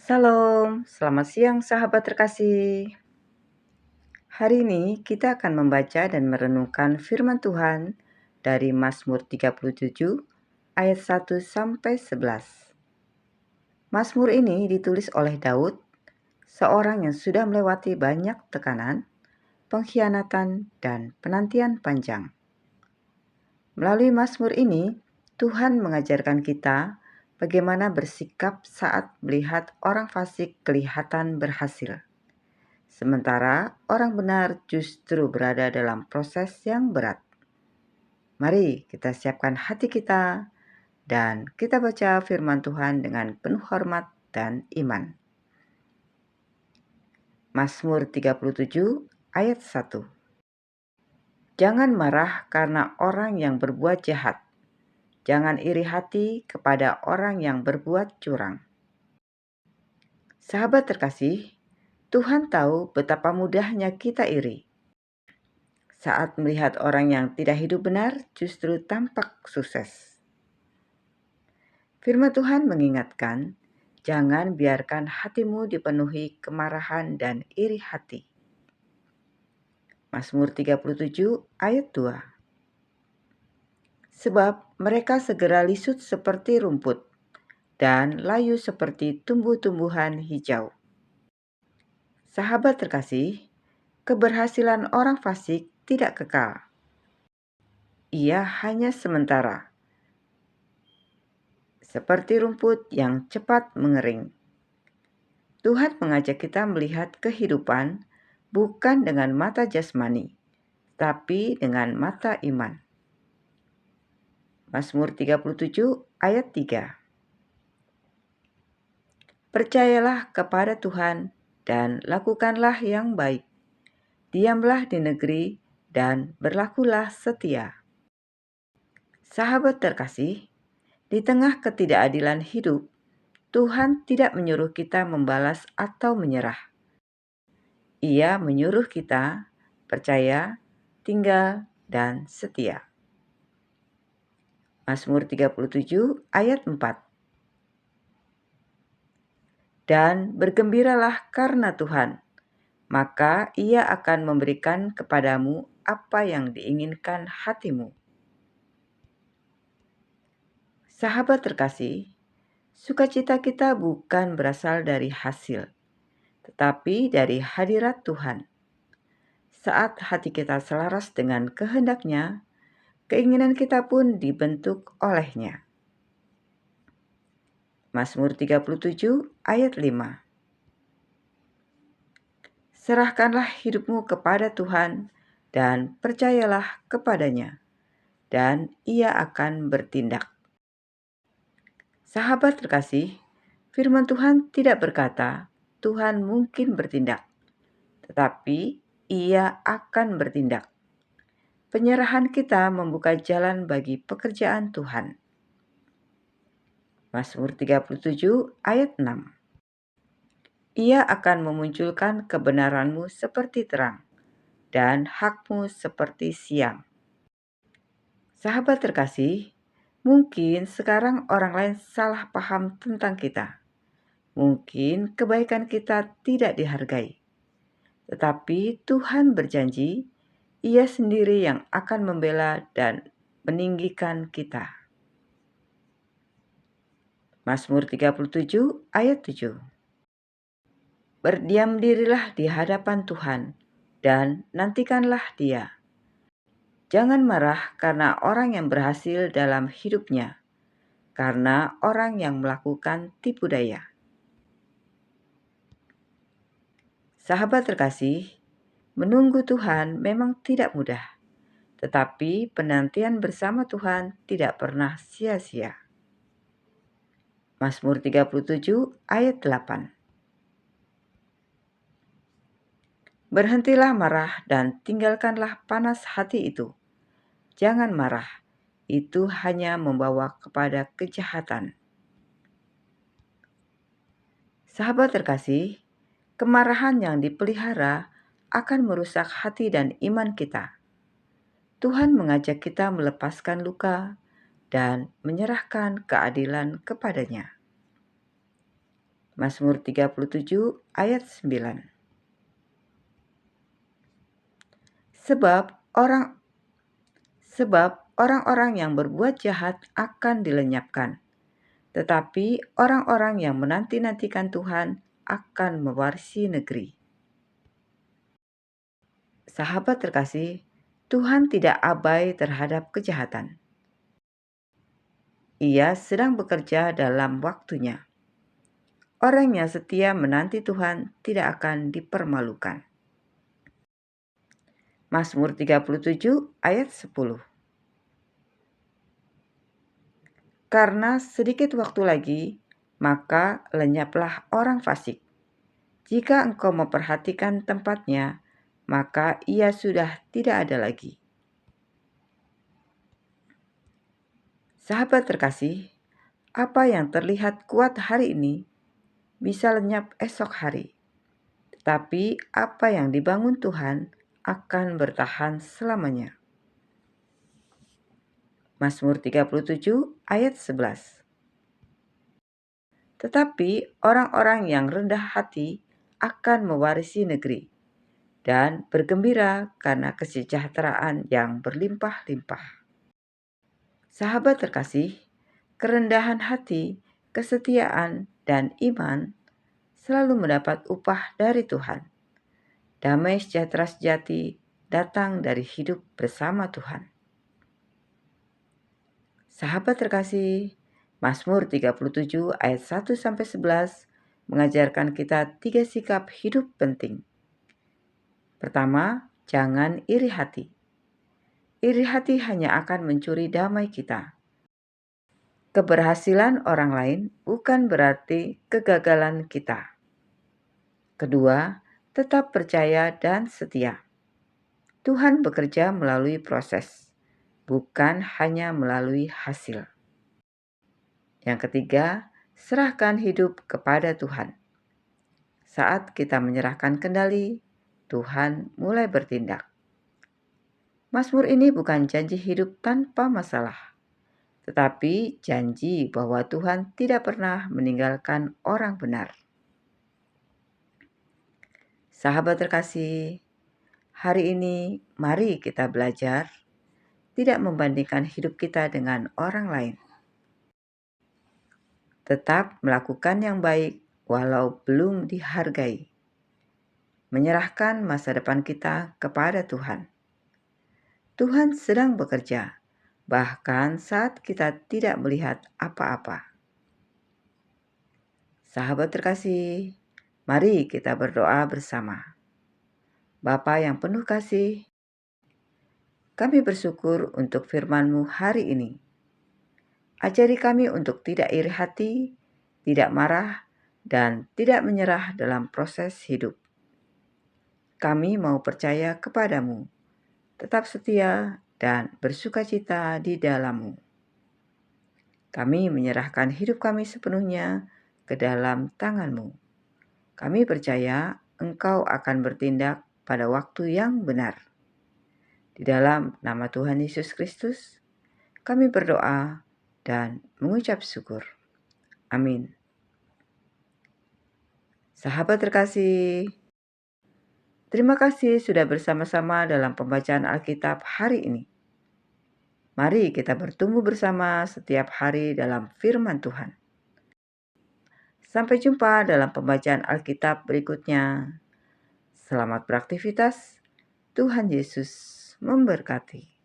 Salam, selamat siang sahabat terkasih. Hari ini kita akan membaca dan merenungkan firman Tuhan dari Mazmur 37 ayat 1 sampai 11. Mazmur ini ditulis oleh Daud, seorang yang sudah melewati banyak tekanan, pengkhianatan, dan penantian panjang. Melalui Mazmur ini, Tuhan mengajarkan kita bagaimana bersikap saat melihat orang fasik kelihatan berhasil. Sementara orang benar justru berada dalam proses yang berat. Mari kita siapkan hati kita dan kita baca firman Tuhan dengan penuh hormat dan iman. Mazmur 37 ayat 1. Jangan marah karena orang yang berbuat jahat. Jangan iri hati kepada orang yang berbuat curang. Sahabat terkasih, Tuhan tahu betapa mudahnya kita iri saat melihat orang yang tidak hidup benar justru tampak sukses. Firman Tuhan mengingatkan, jangan biarkan hatimu dipenuhi kemarahan dan iri hati. Mazmur 37 ayat 2. Sebab mereka segera lisut seperti rumput dan layu seperti tumbuh-tumbuhan hijau. Sahabat terkasih, keberhasilan orang fasik tidak kekal. Ia hanya sementara, seperti rumput yang cepat mengering. Tuhan mengajak kita melihat kehidupan bukan dengan mata jasmani, tapi dengan mata iman. Mazmur 37 ayat 3. Percayalah kepada Tuhan dan lakukanlah yang baik. Diamlah di negeri dan berlakulah setia. Sahabat terkasih, di tengah ketidakadilan hidup, Tuhan tidak menyuruh kita membalas atau menyerah. Ia menyuruh kita percaya, tinggal, dan setia. Mazmur 37 ayat 4. Dan bergembiralah karena Tuhan, maka Ia akan memberikan kepadamu apa yang diinginkan hatimu. Sahabat terkasih, sukacita kita bukan berasal dari hasil, tetapi dari hadirat Tuhan. Saat hati kita selaras dengan kehendak-Nya, keinginan kita pun dibentuk oleh-Nya. Mazmur 37 ayat 5. Serahkanlah hidupmu kepada Tuhan dan percayalah kepada-Nya, dan Ia akan bertindak. Sahabat terkasih, firman Tuhan tidak berkata Tuhan mungkin bertindak, tetapi Ia akan bertindak. Penyerahan kita membuka jalan bagi pekerjaan Tuhan. Mazmur 37 ayat 6. Ia akan memunculkan kebenaranmu seperti terang dan hakmu seperti siang. Sahabat terkasih, mungkin sekarang orang lain salah paham tentang kita. Mungkin kebaikan kita tidak dihargai. Tetapi Tuhan berjanji, Ia sendiri yang akan membela dan meninggikan kita. Mazmur 37 ayat 7. Berdiam dirilah di hadapan Tuhan dan nantikanlah Dia. Jangan marah karena orang yang berhasil dalam hidupnya, karena orang yang melakukan tipu daya. Sahabat terkasih, menunggu Tuhan memang tidak mudah, tetapi penantian bersama Tuhan tidak pernah sia-sia. Mazmur 37 ayat 8. Berhentilah marah dan tinggalkanlah panas hati itu. Jangan marah, itu hanya membawa kepada kejahatan. Sahabat terkasih, kemarahan yang dipelihara akan merusak hati dan iman kita. Tuhan mengajak kita melepaskan luka dan menyerahkan keadilan kepada-Nya. Mazmur 37 ayat 9. Sebab orang-orang yang berbuat jahat akan dilenyapkan, tetapi orang-orang yang menanti-nantikan Tuhan akan mewarisi negeri. Sahabat terkasih, Tuhan tidak abai terhadap kejahatan. Ia sedang bekerja dalam waktunya. Orang yang setia menanti Tuhan tidak akan dipermalukan. Mazmur 37 ayat 10. Karena sedikit waktu lagi, maka lenyaplah orang fasik. Jika engkau memperhatikan tempatnya, maka ia sudah tidak ada lagi. Sahabat terkasih, apa yang terlihat kuat hari ini bisa lenyap esok hari. Tetapi apa yang dibangun Tuhan akan bertahan selamanya. Mazmur 37 ayat 11. Tetapi orang-orang yang rendah hati akan mewarisi negeri dan bergembira karena kesejahteraan yang berlimpah-limpah. Sahabat terkasih, kerendahan hati, kesetiaan, dan iman selalu mendapat upah dari Tuhan. Damai sejahtera sejati datang dari hidup bersama Tuhan. Sahabat terkasih, Mazmur 37 ayat 1-11 mengajarkan kita 3 sikap hidup penting. Pertama, jangan iri hati. Iri hati hanya akan mencuri damai kita. Keberhasilan orang lain bukan berarti kegagalan kita. Kedua, tetap percaya dan setia. Tuhan bekerja melalui proses, bukan hanya melalui hasil. Yang ketiga, serahkan hidup kepada Tuhan. Saat kita menyerahkan kendali, Tuhan mulai bertindak. Mazmur ini bukan janji hidup tanpa masalah, tetapi janji bahwa Tuhan tidak pernah meninggalkan orang benar. Sahabat terkasih, hari ini mari kita belajar tidak membandingkan hidup kita dengan orang lain. Tetap melakukan yang baik walau belum dihargai. Menyerahkan masa depan kita kepada Tuhan. Tuhan sedang bekerja, bahkan saat kita tidak melihat apa-apa. Sahabat terkasih, mari kita berdoa bersama. Bapa yang penuh kasih, kami bersyukur untuk firman-Mu hari ini. Ajari kami untuk tidak iri hati, tidak marah, dan tidak menyerah dalam proses hidup. Kami mau percaya kepadamu, tetap setia dan bersukacita di dalam-Mu. Kami menyerahkan hidup kami sepenuhnya ke dalam tangan-Mu. Kami percaya Engkau akan bertindak pada waktu yang benar. Di dalam nama Tuhan Yesus Kristus, kami berdoa dan mengucap syukur. Amin. Sahabat terkasih, terima kasih sudah bersama-sama dalam pembacaan Alkitab hari ini. Mari kita bertumbuh bersama setiap hari dalam firman Tuhan. Sampai jumpa dalam pembacaan Alkitab berikutnya. Selamat beraktivitas. Tuhan Yesus memberkati.